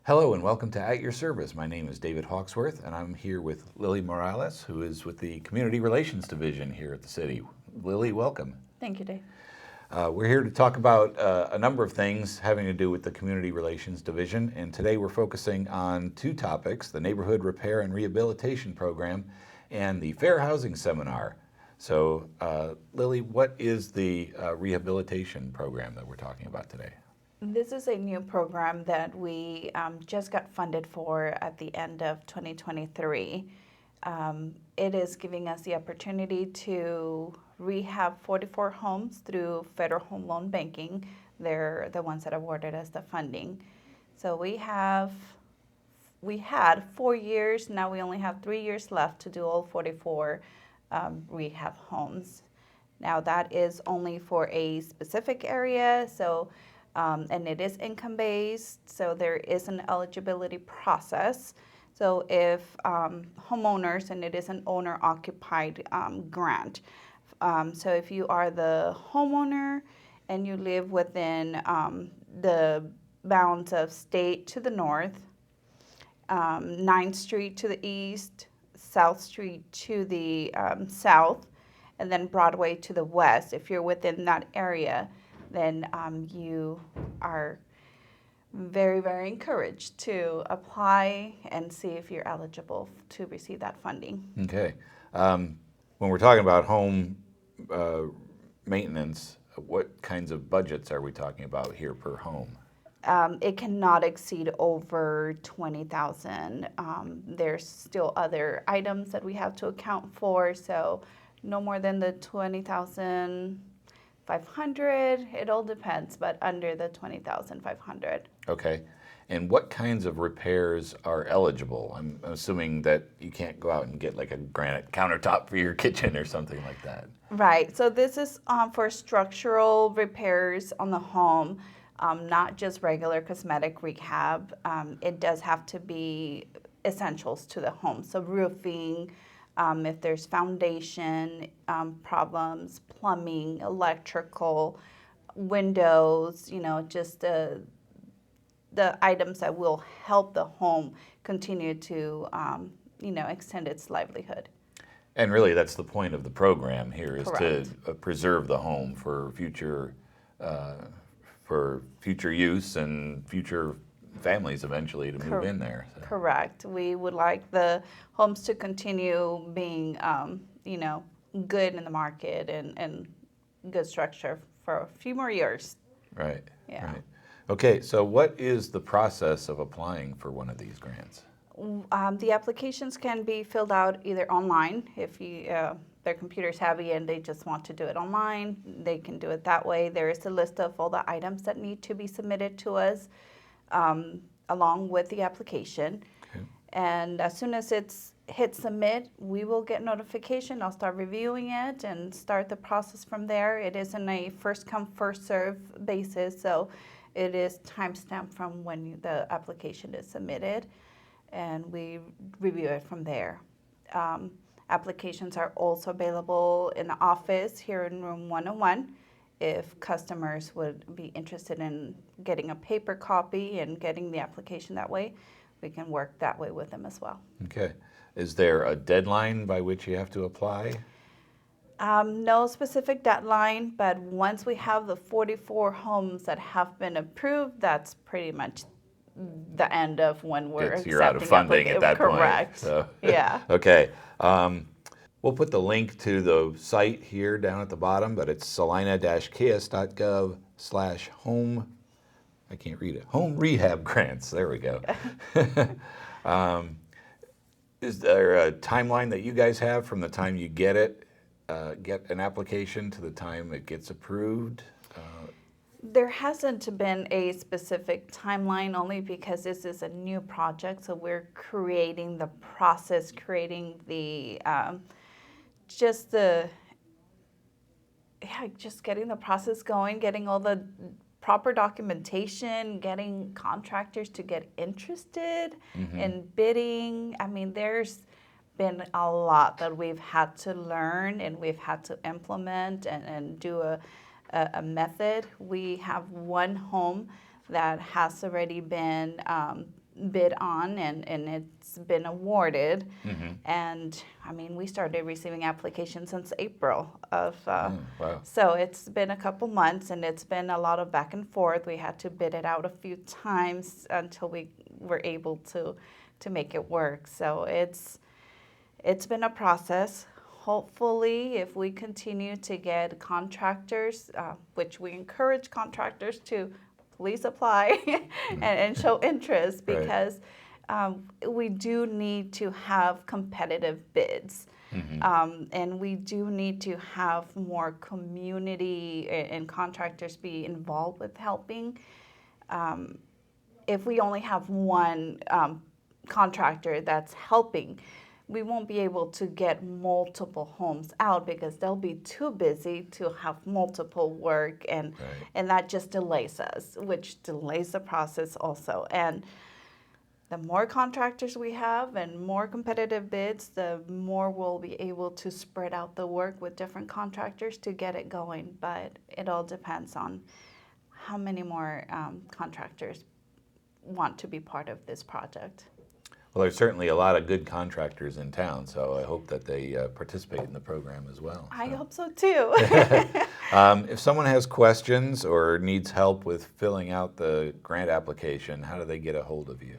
Hello and welcome to At Your Service. My name is David Hawksworth and I'm here with Lily Morales, who is with the Community Relations Division here at the city. Lily, welcome. Thank you, Dave. We're here to talk about a number of things having to do with the Community Relations Division, and today we're focusing on two topics: the Neighborhood Repair and Rehabilitation Program and the Fair Housing Seminar. So, Lily, what is the rehabilitation program that we're talking about today? This is a new program that we just got funded for at the end of 2023. It is giving us the opportunity to rehab 44 homes through Federal Home Loan Banking. They're the ones that awarded us the funding. So we had 4 years. Now we only have 3 years left to do all 44 rehab homes. Now that is only for a specific area, and it is income-based, so there is an eligibility process. So if homeowners, and it is an owner-occupied grant, so if you are the homeowner and you live within the bounds of State to the north, 9th Street to the east, South Street to the south, and then Broadway to the west, if you're within that area, then you are very, very encouraged to apply and see if you're eligible to receive that funding. Okay. When we're talking about home maintenance, what kinds of budgets are we talking about here per home? It cannot exceed over 20,000. There's still other items that we have to account for, so no more than the 20,500. It all depends, but under the 20,500. Okay. And what kinds of repairs are eligible? I'm assuming that you can't go out and get like a granite countertop for your kitchen or something like that. Right. So this is for structural repairs on the home, not just regular cosmetic rehab. It does have to be essentials to the home. So roofing, if there's foundation problems, plumbing, electrical, windows, just the items that will help the home continue to, extend its livelihood. And really, that's the point of the program here, is Correct. to preserve the home for future use and future families eventually to move in there. So. Correct. We would like the homes to continue being, good in the market and good structure for a few more years. Right. Yeah. Right. Okay, so what is the process of applying for one of these grants? The applications can be filled out either online. If they're computer savvy and they just want to do it online, they can do it that way. There is a list of all the items that need to be submitted to us along with the application. Okay. And as soon as it's hit submit, we will get notification. I'll start reviewing it and start the process from there. It is in a first come, first serve basis, so it is timestamped from when the application is submitted, and we review it from there. Applications are also available in the office here in room 101. If customers would be interested in getting a paper copy and getting the application that way, we can work that way with them as well. Okay. Is there a deadline by which you have to apply? No specific deadline, but once we have the 44 homes that have been approved, that's pretty much the end of when we're accepting. You're out of funding at that point. Correct. So. Yeah. Okay. We'll put the link to the site here down at the bottom, but it's salina-ks.gov/home. I can't read it. Home rehab grants. There we go. Is there a timeline that you guys have from the time you get an application to the time it gets approved? There hasn't been a specific timeline, only because this is a new project, so we're creating the process, creating the just getting the process going, getting all the proper documentation, getting contractors to get interested in bidding. I mean, there's been a lot that we've had to learn and we've had to implement and do a method. We have one home that has already been bid on, and it's been awarded. Mm-hmm. And I mean, we started receiving applications since April of. Wow. So it's been a couple months, and it's been a lot of back and forth. We had to bid it out a few times until we were able to make it work. So it's been a process. Hopefully, if we continue to get contractors, which we encourage contractors to please apply and show interest, Right. because we do need to have competitive bids. And we do need to have more community and contractors be involved with helping. If we only have one contractor that's helping, we won't be able to get multiple homes out because they'll be too busy to have multiple work, and Right. and that just delays us, which delays the process also. And the more contractors we have and more competitive bids, the more we'll be able to spread out the work with different contractors to get it going. But it all depends on how many more contractors want to be part of this project. Well, there's certainly a lot of good contractors in town, so I hope that they participate in the program as well. I So. hope so too. If someone has questions or needs help with filling out the grant application, how do they get a hold of you?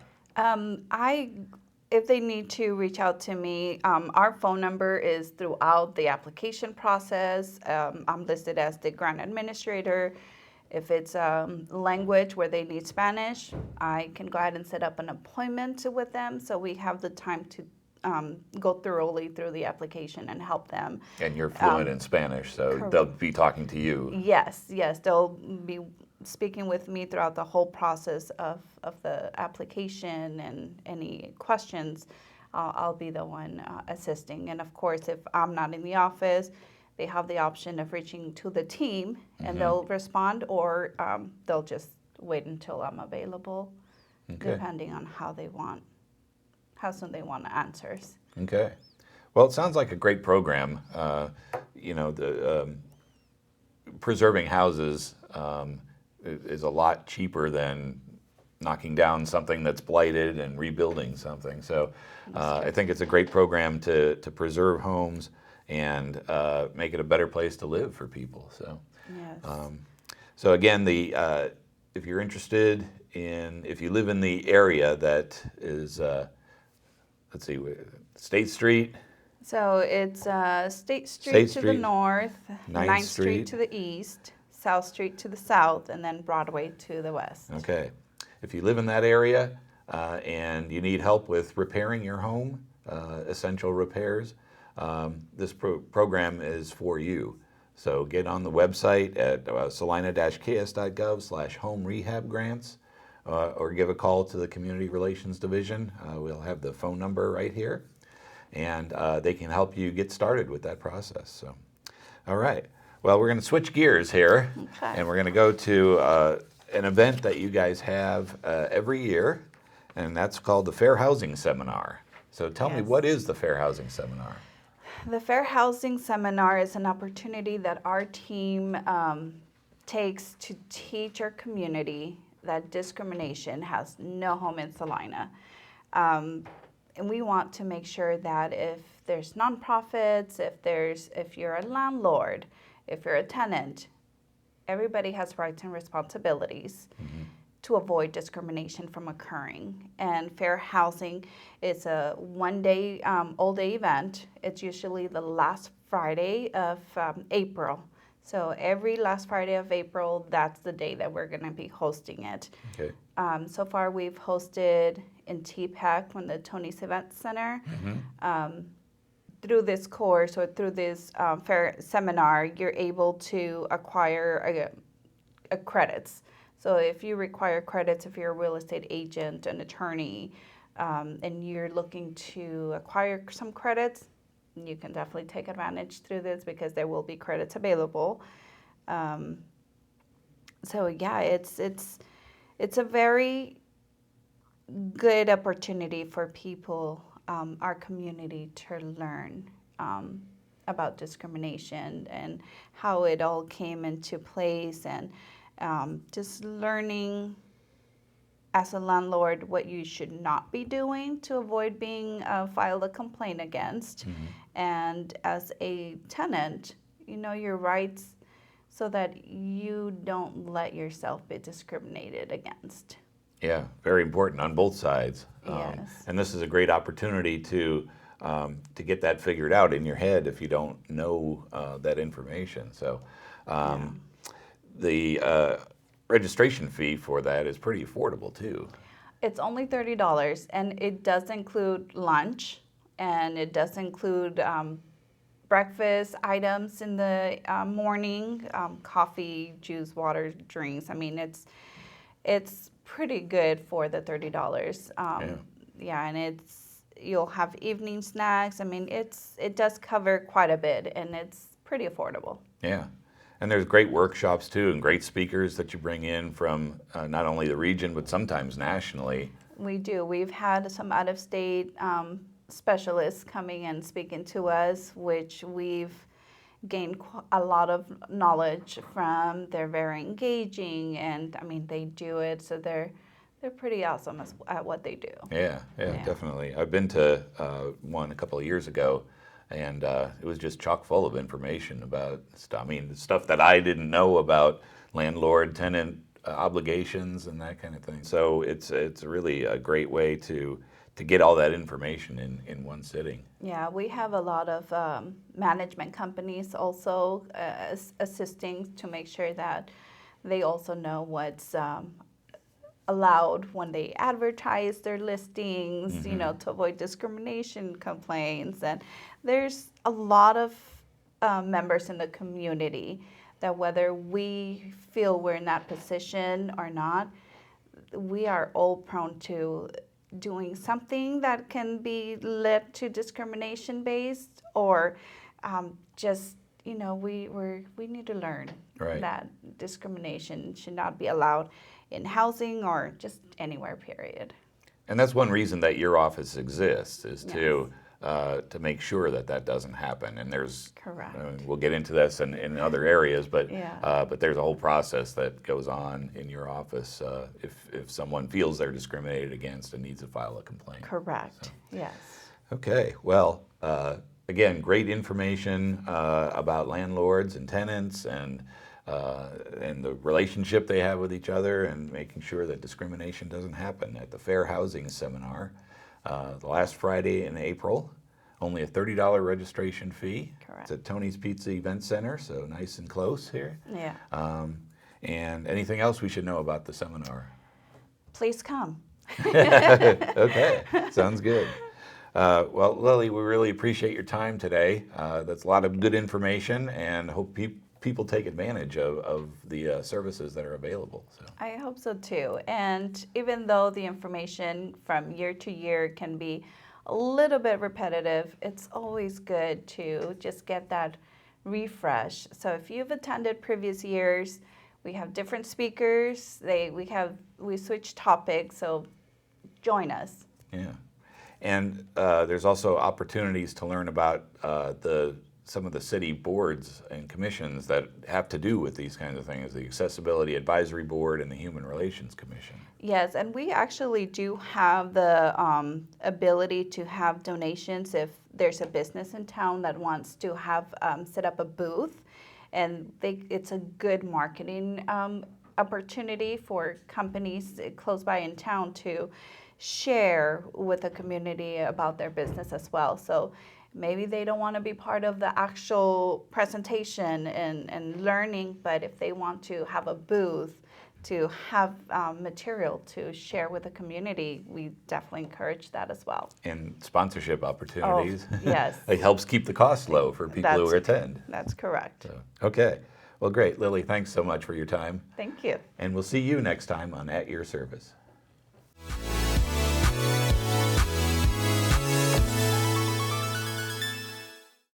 If they need to reach out to me, our phone number is throughout the application process. I'm listed as the grant administrator. If it's language where they need Spanish, I can go ahead and set up an appointment with them so we have the time to go thoroughly through the application and help them. And you're fluent in Spanish, so correct. they'll be talking to you. Yes, they'll be speaking with me throughout the whole process of the application, and any questions, I'll be the one assisting. And of course, if I'm not in the office, they have the option of reaching to the team, and they'll respond, or they'll just wait until I'm available, depending on how soon they want answers. Okay. Well, it sounds like a great program. Preserving houses is a lot cheaper than knocking down something that's blighted and rebuilding something. So I think it's a great program to preserve homes and make it a better place to live for people. So, Yes. so again, if you're interested if you live in the area that is, let's see, State Street. So it's State Street State to Street, the north, 9th 9th Street. Street to the east, South Street to the south, and then Broadway to the west. Okay. If you live in that area and you need help with repairing your home, essential repairs, this program is for you. So get on the website at salina-ks.gov/home rehab grants, or give a call to the Community Relations Division. We'll have the phone number right here, and they can help you get started with that process. So, all right. Well, we're going to switch gears here, and we're going to go to an event that you guys have every year, and that's called the Fair Housing Seminar. So tell me, what is the Fair Housing Seminar? The Fair Housing Seminar is an opportunity that our team takes to teach our community that discrimination has no home in Salina. And we want to make sure that if there's nonprofits, if you're a landlord, if you're a tenant, everybody has rights and responsibilities to avoid discrimination from occurring. And Fair Housing is a one-day, all-day event. It's usually the last Friday of April. So every last Friday of April, that's the day that we're going to be hosting it. Okay. So far, we've hosted in TPAC from the Tony's Event Center. Through this course, or through this fair seminar, you're able to acquire credits. So if you require credits, if you're a real estate agent, an attorney, and you're looking to acquire some credits, you can definitely take advantage through this, because there will be credits available. So yeah, it's a very good opportunity for people, our community, to learn about discrimination and how it all came into place, and just learning as a landlord, what you should not be doing to avoid being filed a complaint against. And as a tenant, you know your rights so that you don't let yourself be discriminated against. Yeah, very important on both sides. Yes. And this is a great opportunity to get that figured out in your head if you don't know that information. So the registration fee for that is pretty affordable too. It's only $30, and it does include lunch, and it does include breakfast items in the morning, coffee, juice, water, drinks. I mean, it's pretty good for the $30. Yeah, and you'll have evening snacks. I mean, it does cover quite a bit, and it's pretty affordable. Yeah. And there's great workshops too, and great speakers that you bring in from not only the region, but sometimes nationally. We do. We've had some out-of-state specialists coming and speaking to us, which we've gained a lot of knowledge from. They're very engaging, and I mean, they do it, so they're pretty awesome at what they do. Yeah, definitely. I've been to one a couple of years ago, and it was just chock full of information about stuff. I mean, stuff that I didn't know about landlord-tenant obligations and that kind of thing. So it's really a great way to get all that information in one sitting. Yeah, we have a lot of management companies also assisting to make sure that they also know what's allowed when they advertise their listings, you know, to avoid discrimination complaints. And there's a lot of members in the community that whether we feel we're in that position or not, we are all prone to doing something that can be led to discrimination based, or just, you know, we need to learn that discrimination should not be allowed in housing or just anywhere, period. And that's one reason that your office exists, is to make sure that that doesn't happen. And there's, correct. We'll get into this in other areas, but Yeah. But there's a whole process that goes on in your office if someone feels they're discriminated against and needs to file a complaint. Correct. So. Yes. Okay. Well, again, great information about landlords and tenants and the relationship they have with each other, and making sure that discrimination doesn't happen at the Fair Housing Seminar, the last Friday in April. Only a $30 registration fee. Correct. It's at Tony's Pizza Event Center, so nice and close here. Yeah. And anything else we should know about the seminar? Please come. Okay, sounds good. Well, Lily, we really appreciate your time today. That's a lot of good information, and hope people take advantage of the services that are available. So. I hope so too. And even though the information from year to year can be a little bit repetitive, it's always good to just get that refresh. So if you've attended previous years, we have different speakers. We switch topics, so join us. Yeah. And there's also opportunities to learn about some of the city boards and commissions that have to do with these kinds of things, the Accessibility Advisory Board and the Human Relations Commission. Yes, and we actually do have the ability to have donations if there's a business in town that wants to have set up a booth, and it's a good marketing opportunity for companies close by in town to share with the community about their business as well. So maybe they don't want to be part of the actual presentation and learning, but if they want to have a booth to have material to share with the community, we definitely encourage that as well. And sponsorship opportunities. Oh, yes. It helps keep the cost low for people who attend. That's correct. So, okay. Well, great. Lily, thanks so much for your time. Thank you. And we'll see you next time on At Your Service.